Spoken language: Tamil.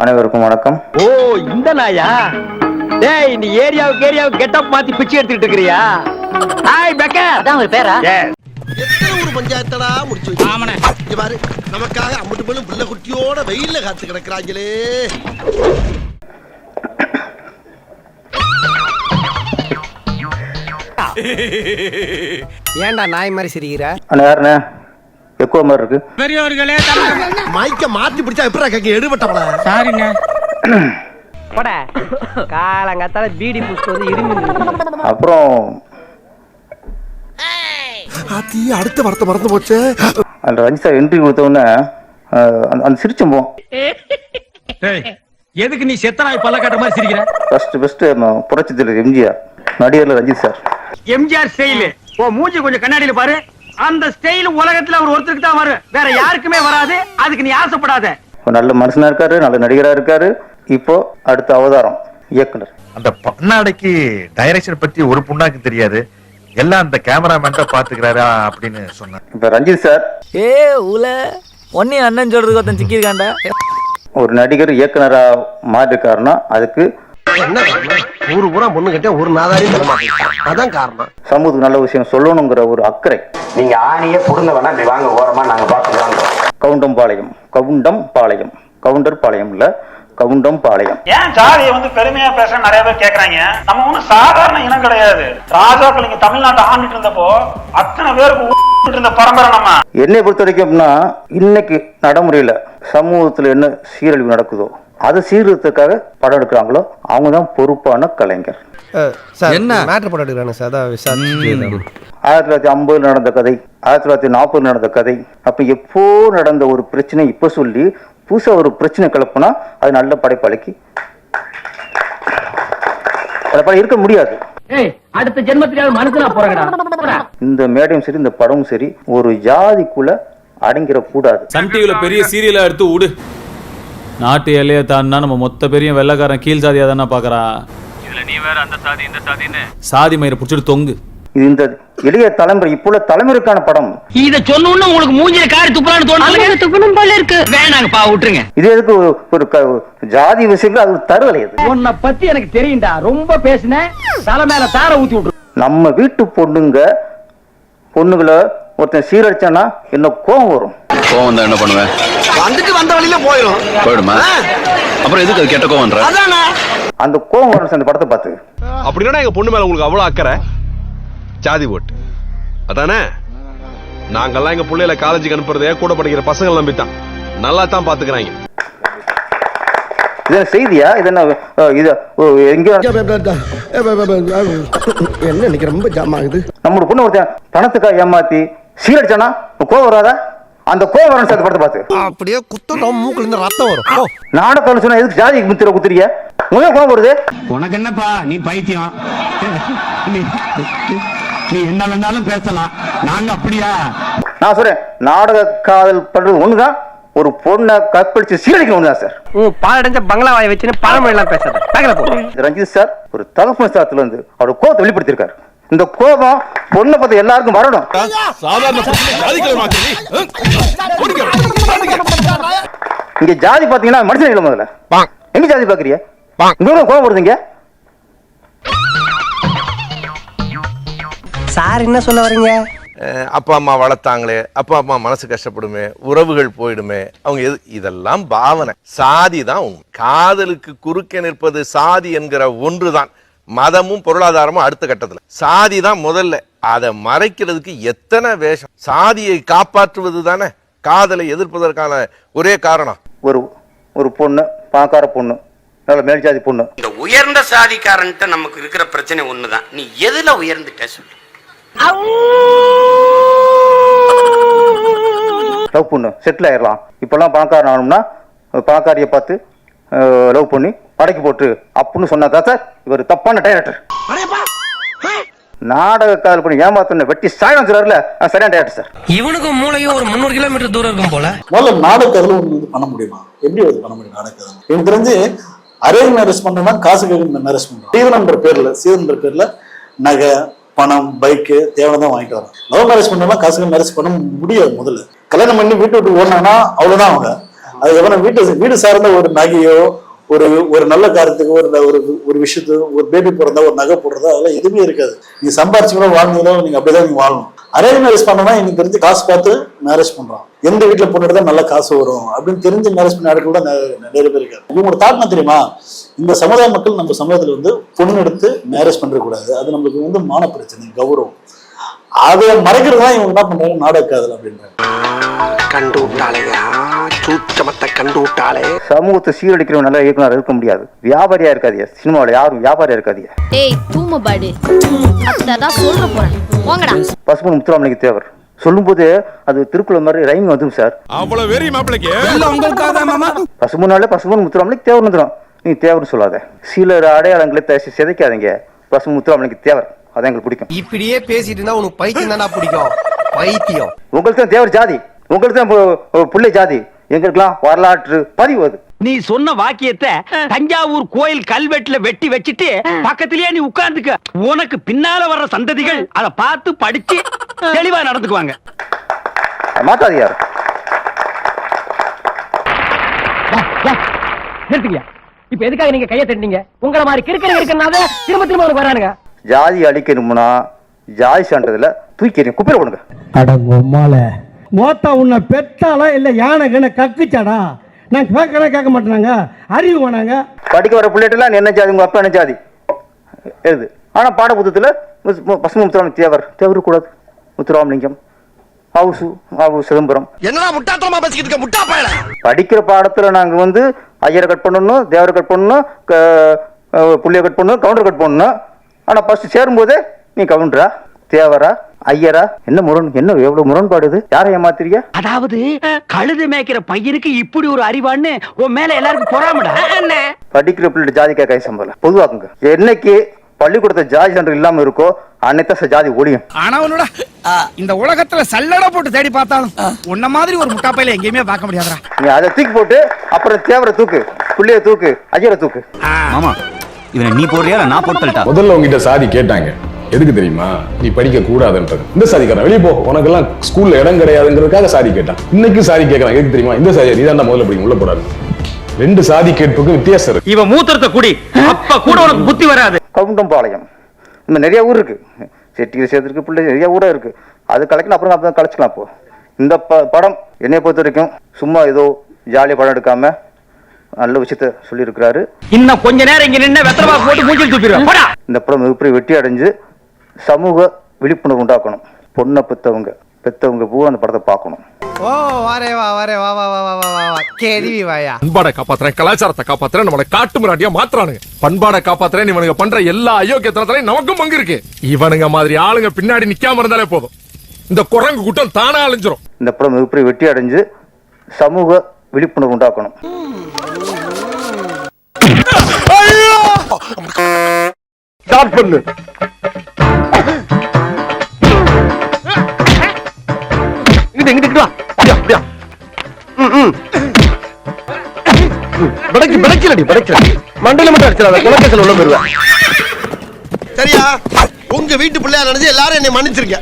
அனைவருக்கும் வணக்கம். ஓ இந்த நாயா? டேய் இந்த ஏரியாவுக்கு கெட்டப் மாத்தி பிச்சை எடுத்துட்டு இருக்கறியா? Hi beggar. அதான் ஒரு பேரா? எத்தனை ஊர் பஞ்சாயத்தடா முடிச்சு வச்சு. ஆமாண்ணே. இங்க பாரு நமக்காக அம்மட்டு பெண்ணும் பிள்ளை குட்டியோட வெயில்ல காத்து கிடக்குறாங்களே. ஏன்டா நாய் மாதிரி சிரிக்கிற? அண்ணா யாருண்ணே? எக்கோ மாதிரி இருக்கு. பெரியவர்களே மைக்க மாத்தி பிடிச்சா எப்படா கேக்க எடுபட்டவள? சாரிங்க. போடா. காலங்கத்தால பீடி புஷ்டு வந்து இருமி. அப்புறம் ஆத்தி அடுத்த வார்த்தை மறந்து போச்சு. அந்த ரஞ்சித் சார் என்ட்ரி கொடுத்தோன்னே அந்த சிரிச்சம்போம். எதுக்கு நீ செத்தனாய் பல்ல காட்டுற மாதிரி சிரிக்கிற? ஃபர்ஸ்ட் புரட்சி தலைவர் எம்ஜிஆர், நடிகர்ல ரஞ்சித் சார். எம்ஜிஆர் ஸ்டைல். ஓ மூஞ்சி கொஞ்சம் கண்ணாடியில பாரு. அந்த ஸ்டைல் உலகத்துல அவர் ஒருத்தருக்கு தான் வரும், வேற யாருக்குமே வராது. அதுக்கு நீ ஆசைப்படாத. நல்ல மனுஷனா இருக்காரு, நல்ல நடிகரா இருக்காரு. இப்போ அடுத்த அவதாரம் இயக்குனர். அந்த பண்ணாடைக்கு டைரக்ஷன் பத்தி ஒரு புண்ணாக்கு தெரியாது, எல்லாம் அந்த கேமராமேன் தான் பாத்துக்கிறாரா அப்படின்னு சொன்னார். இப்ப ரஞ்சித் சார் ஒன்னே அண்ணன் சொல்றதுக்கு ஒருத்தன் சிக்கிருக்காண்டா. ஒரு நடிகர் இயக்குனரா மாறி இருக்காருன்னா அதுக்கு என்ன ஊரு பூரா பொண்ணு கிட்ட ஒரு நாதாரியும் தர மாட்டேன். அதான் காரணம். சமூகத்துக்கு நல்ல விஷயம் சொல்லணுங்கிற ஒரு அக்கறை. நீங்க ஆணியே புடுங்க வேணா, இப்படி வாங்க ஓரமா நாங்க பாத்துக்கலாம். கவுண்டம்பாளையம், கவுண்டர் பாளையம் இல்ல, கவுண்டம்பாளையம். ஏன் ஜாதியை வந்து பெருமையா பேச நிறைய பேர் கேக்குறாங்க. நம்ம ஒண்ணும் சாதாரண இனம் கிடையாது. ராஜாக்கள் இங்க தமிழ்நாட்டை ஆண்டுட்டு இருந்தப்போ அத்தனை பேருக்கு இருந்த பரம்பரை நம்ம. என்னை பொறுத்த வரைக்கும் அப்படின்னா, இன்னைக்கு நடைமுறையில சமூகத்துல என்ன சீரழிவு நடக்குதோ அதை சீர்திருத்தத்துக்காக படம் எடுக்கிறாங்களோ அவங்க தான் பொறுப்பான கலைஞர். என்ன மேட்டர் போட்டு எடுக்கறானே சார்? அதான் விசாரிச்சு 1950 நடந்த கதை, 1940 நடந்த கதை. அப்ப எப்போ நடந்த ஒரு பிரச்சனை இப்ப சொல்லி புதுசா ஒரு பிரச்சனை கிளப்புனா அது நல்ல படைப்பாளிக்கு இருக்க முடியாது. அடுத்த ஜென்மத்திலே மனுஷனா போறங்கடா. இந்த மேடையும் சரி, இந்த படமும் சரி, ஒரு ஜாதிக்குள்ள அடங்கிட கூடாது. சன் டிவில பெரிய சீரியலா எடுத்து விடு. நாட்டு எல்லையை தாண்டினா நம்ம மொத்த பெரிய வெள்ளக்காரன் கீழ் சாதியா தானே பாக்குறான். இதுல நீ வேற அந்த சாதி இந்த சாதின்னு சாதி மயிரை புடிச்சிட்டு தொங்கு. இது இந்த எளிய தலைமுறை இப்போ உள்ள தலைமுறைக்கான படம். இத சொன்னோம்னா உங்களுக்கு மூஞ்சில காரி துப்புறான்னு தோணுது. துப்புணும் போல இருக்கு. வேணாங்கப்பா விட்டுருங்க. இது எதுக்கு ஒரு ஜாதி விஷயங்கள் அது தருவலை. உன்னை பத்தி எனக்கு தெரியும்டா. ரொம்ப பேசின தலை மேல தார ஊத்தி விட்டுரு. நம்ம வீட்டு பொண்ணுங்களை ஒருத்தன் சீரழிச்சானா என்ன கோவம் வரும். கோவம் தான் என்ன பண்ணுவேன்? வந்துட்டு வந்த வழியில போயிடுமா? அப்புறம் எதுக்கு அது கெட்ட கோவம்ன்ற? அந்த கோவம் வரும் அந்த படத்தை பார்த்து. அப்படின்னா எங்க பொண்ணு மேல உங்களுக்கு அவ்வளவு அக்கறை? ஜாதி ஓட்டு அதானே? நாங்கெல்லாம் எங்க பிள்ளைகளை காலேஜுக்கு அனுப்புறதே கூட படிக்கிற பசங்களை நம்பித்தான். நல்லா தான் பாத்துக்கிறாங்க. இது செய்தியா? இது என்ன? இது எங்க என்ன இன்னைக்கு ரொம்ப ஜாம் ஆகுது. நம்மளோட பொண்ணு ஒருத்தன் பணத்துக்காக ஏமாத்தி சீரடிச்சானா கோவம் வராதா? அந்த கோவம் வரணும் சார் படத்தை பார்த்து. அப்படியே குத்தம் மூக்குல இருந்து ரத்தம் வரும். நாடகம் சொன்னா எதுக்கு ஜாதி முத்திர குத்துறீங்க? உங்க கோவம் வருது. உனக்கு என்னப்பா நீ பைத்தியம்? நீ என்ன வேணாலும் பேசலாம். நாங்க அப்படியா? நான் சொல்றேன், நாடக காதல் பண்றது ஒண்ணுதான், ஒரு பொண்ணை கற்பழிச்சு சீரழிக்கணும் ஒண்ணுதான் சார். பாலடைஞ்ச பங்களா வாயை வச்சுன்னு பழமொழி எல்லாம் பேசாத. ரஞ்சித் சார் ஒரு தகப்பன் ஸ்தானத்துல இருந்து அவரோட கோபத்தை வெளிப்படுத்திருக்காரு. இந்த கோபம் பொண்ணை பார்த்து எல்லாருக்கும் வரணும். இங்க ஜாதி பாத்தீங்கன்னா மனுஷன் இல்லை. முதல்ல எங்க ஜாதி பாக்குறீங்க? கோபம் வருதுங்க. சார் என்ன சொல்ல வரீங்க? அப்பா அம்மா வளர்த்தாங்களே, அப்பா அம்மா மனசு கஷ்டப்படுமே, உறவுகள் போயிடுமே, அவங்க இதெல்லாம் பாவனை. சாதி தான் உண்மை. காதலுக்கு குறுக்கே நிற்பது சாதி என்கிற ஒன்றுதான். மதமும் பொருளாதாரமும் அடுத்த கட்டத்துல. சாதி தான் முதல்ல. அதை மறைக்கிறதுக்கு எத்தனை வேஷம். சாதியை காப்பாற்றுவது தானே காதலை எதிர்ப்பதற்கான ஒரே காரணம். ஒரு பொண்ணு, பணக்கார பொண்ணு, நல்ல மேல் ஜாதி பொண்ணு, இந்த உயர்ந்த சாதிக்காரன்ட்ட நமக்கு இருக்கிற பிரச்சனை ஒண்ணுதான். நீ எதுல உயர்ந்துட்ட சொல்லு. லவ் பொண்ணு செட்டில் ஆயிடலாம். இப்பெல்லாம் பணக்காரன் ஆகணும்னா பணக்காரியை பார்த்து லவ் பண்ணி படைக்கு போட்டு அப்படின்னு சொன்னா சார் இவர் தப்பான டைரக்டர். நாடக காதல் பண்ணி ஏமாத்த வெட்டி சாயம் சொல்றாருல, சரியான டைரக்டர் சார். இவனுக்கும் மூளையும் ஒரு 300 கிலோமீட்டர் தூரம் இருக்கும் போல. முதல்ல நாடக காதல் பண்ண முடியுமா? எப்படி பண்ண முடியும் நாடக காதல்? எனக்கு தெரிஞ்சு அரேஞ்ச் மேரேஜ் பண்ணா காசு கேட்க மேரேஜ் பண்றோம். சீதன்ற பேர்ல நகை, பணம், பைக்கு தேவைதான் வாங்கிட்டு வரோம். லவ் மேரேஜ் பண்ணா காசுக்கு மேரேஜ் பண்ண முடியாது. முதல்ல கல்யாணம் பண்ணி வீட்டு விட்டு ஓடினாங்கன்னா அவ்வளவுதான். அவங்க அது எவன வீடு சார்ந்த ஒரு நகையோ ஒரு நல்ல காரியத்துக்கு ஒரு விஷயத்துக்கு ஒரு பேபி பிறந்தா ஒரு நகை போடுறதா அதெல்லாம் எதுவுமே இருக்காது. நீங்க சம்பாரிச்சுங்களோ வாழ்ந்தீங்களோ நீங்க அப்படிதான் நீங்க வாழணும். அரேஞ்ச் மேரேஜ் பண்ணனா எனக்கு தெரிஞ்சு காசு பார்த்து மேரேஜ் பண்றான். எந்த வீட்டுல பொண்ணு எடுத்தா நல்ல காசு வரும் அப்படின்னு தெரிஞ்சு மேரேஜ் பண்ண ஆட்கள் தான் நிறைய பேர் இருக்காரு. இவங்களோட தாக்கம் தெரியுமா, இந்த சமுதாய மக்கள் நம்ம சமுதாயத்துல பொண்ணு எடுத்து மேரேஜ் பண்ற கூடாது, அது நம்மளுக்கு மான பிரச்சனை, கௌரவம். அதை மறைக்கிறது தான் இவங்க என்ன பண்றாங்க, நாடக காதல் அப்படின்றாங்க. கண்டு விட்டாளையா, சூச்சமத்தை கண்டு விட்டாளே. சமூகத்தை சீரழிக்கிறவங்க நல்ல இயக்குனர் இருக்க முடியாது. வியாபாரியா இருக்காதியா, சினிமாவில் யாரும் வியாபாரியா இருக்காதியா. பசுமன் முத்துராமலிங்க தேவர் சொல்லும் போது அது திருக்குறள் மாதிரி ரைமிங் வந்துடும் சார். அவ்வளவு வெறி மாப்பிளைக்கு பசுமனாலே பசுமன் முத்துராமலிங்க தேவர் வந்துடும். நீ தேவர்னு சொல்லாத. சில அடையாளங்களை சிதைக்காதீங்க. பசுமன் முத்துராமலிங்க தேவர் அதான் எங்களுக்கு பிடிக்கும். இப்படியே பேசிட்டு இருந்தா உனக்கு பைத்தியம் தானா பிடிக்கும்? பைத்தியம். உங்களுக்கு தான் தேவர் ஜாதி, உங்களுக்கு தான் புள்ளை ஜாதி, எங்களுக்கெல்லாம் வரலாற்று பதிவு அது. நீ சொன்ன வாக்கியத்தை தஞ்சாவூர் கோயில் கல்வெட்டுல வெட்டி வச்சிட்டு பக்கத்திலேயே நீ உட்கார்ந்துக்க. உனக்கு பின்னால வர்ற சந்ததிகள் அதை பார்த்து படிச்சு தெளிவா நடந்துக்குவாங்க. மாத்தாது யார் நிறுத்துங்க. இப்ப எதுக்காக நீங்க கையை தட்டினீங்க? உங்களை மாதிரி கிறுக்கிறனால திரும்ப திரும்ப வரானுங்க. ஜாதி அழிக்கணும்னா ஜாதி சான்றதுல தூக்கி குப்பையில போடுங்க. அடங்கொம்மால மோத்தா உன்னை பெத்தாலா இல்ல யானை கண்ண கக்குச்சாடா? நான் கேட்க மாட்டேனாங்க, அறிவு வேணாங்க. படிக்க வர பிள்ளைட்டுலாம் என்ன ஜாதி, உங்க அப்பா என்ன ஜாதி எழுது. ஆனா பாட புத்தகத்துல பசுமன் முத்துராமலிங்க தேவர் கூடாது. முத்துராமலிங்கம், ஆவு சிதம்பரம். என்னடா முட்டாத்தனமா பேசிக்கிட்டு இருக்க முட்டா பயல. படிக்கிற பாடத்துல நாங்க ஐயரை கட் பண்ணணும், தேவரை கட் பண்ணணும், புள்ளிய கட் பண்ணணும், கவுண்டர் கட் பண்ணணும். ஆனா ஃபர்ஸ்ட் சேரும்போதே நீ கவுண்டரா தேவரா ஐயரா? என்ன எவ்வளவு முரண்பாடு? யாரை ஏமாத்திரியா? அதாவது கழுது மேய்க்கிற பையனுக்கு இப்படி ஒரு அறிவான்னு உன் மேல எல்லாருக்கும் பொறாமடா. படிக்கிற பிள்ளை ஜாதி கை சம்பளம் பொதுவாக்குங்க. என்னைக்கு பள்ளிக்கூடத்தை ஜாதி சான்று இல்லாம இருக்கோ அன்னைத்தான் ஜாதி ஒழியும். ஆனா இந்த உலகத்துல சல்லடை போட்டு தேடி பார்த்தாலும் உன்ன மாதிரி ஒரு முட்டாப்பையில எங்கேயுமே பார்க்க முடியாதுடா. நீ அதை தூக்கி போட்டு அப்புறம் தேவரை தூக்கு, புள்ளைய தூக்கு, ஐயரை தூக்கு. ஆமா, இவனை நீ போடுறியா நான் போட்டுட்டா? முதல்ல உங்ககிட்ட சாதி கேட்டாங்க, எதுக்கு தெரியுமா? நீ படிக்க கூடாதுன்றது. இந்த சாதிக்காரன் வெளியே போ, உனக்கெல்லாம் ஸ்கூல்ல இடம் கிடையாதுங்கிறதுக்காக சாதி கேட்டான். இன்னைக்கு சாதி கேட்கறான், எதுக்கு தெரியுமா? இந்த சாதி நீதான் முதல்ல படிக்க உள்ள போடாது. ரெண்டு சாதி கேட்புக்கு வித்தியாசம் இருக்கு. இவன் மூத்திரத்தை குடி, அப்ப கூட உனக்கு புத்தி வராது. கவுண்டம்பாளையம் இந்த நிறைய ஊர் இருக்கு, செட்டியில் சேர்த்துருக்கு பிள்ளை நிறைய ஊரா இருக்கு. அது கலைக்கணும், அப்புறம் கலைச்சிக்கலாம். இப்போ இந்த படம் என்னை பொறுத்த வரைக்கும் சும்மா ஏதோ ஜாலியா படம் எடுக்காம நல்ல விஷயத்த சொல்லி இருக்கிறாரு. இன்னும் கொஞ்ச நேரம் இங்க நின்று வெத்தரவா போட்டு மூஞ்சில் தூக்கிடுவேன். இந்த படம் மிகப்பெரிய வெற்றி அடைஞ்சு சமூக விழிப்புணர்வு உண்டாக்கணும். பொண்ணை பெத்தவங்க பூ அந்த படத்தை பார்க்கணும். ஓ வாரே வா வாரே வா வா வா வா வா வா கேள்வி வாயா. பண்பாடை காப்பாத்துறேன், கலாச்சாரத்தை காப்பாத்துறேன், நம்மளை காட்டு மிராட்டியா மாத்துறானுங்க. பண்பாடை காப்பாத்துறேன், இவனுங்க பண்ற எல்லா அயோக்கியத்தனத்திலையும் நமக்கும் பங்கு இருக்கு. இவனுங்க மாதிரி ஆளுங்க பின்னாடி நிக்காம இருந்தாலே போதும், இந்த குரங்கு கூட்டம் தானா அழிஞ்சிரும். இந்த படம் மிகப்பெரிய வெற்றி அடைஞ்சு சமூக விழிப்புணர்வு உண்டாக்கணும். ஸ்டார்ட் பண்ணு. இங்கிட்டு வா. அப்படியா மண்டல மட்டும் அடிச்சிடாத, குலக்கேசல் உள்ள போயிருவேன். சரியா? உங்க வீட்டு பிள்ளையா நினைச்சு எல்லாரும் என்னை மன்னிச்சிருக்க.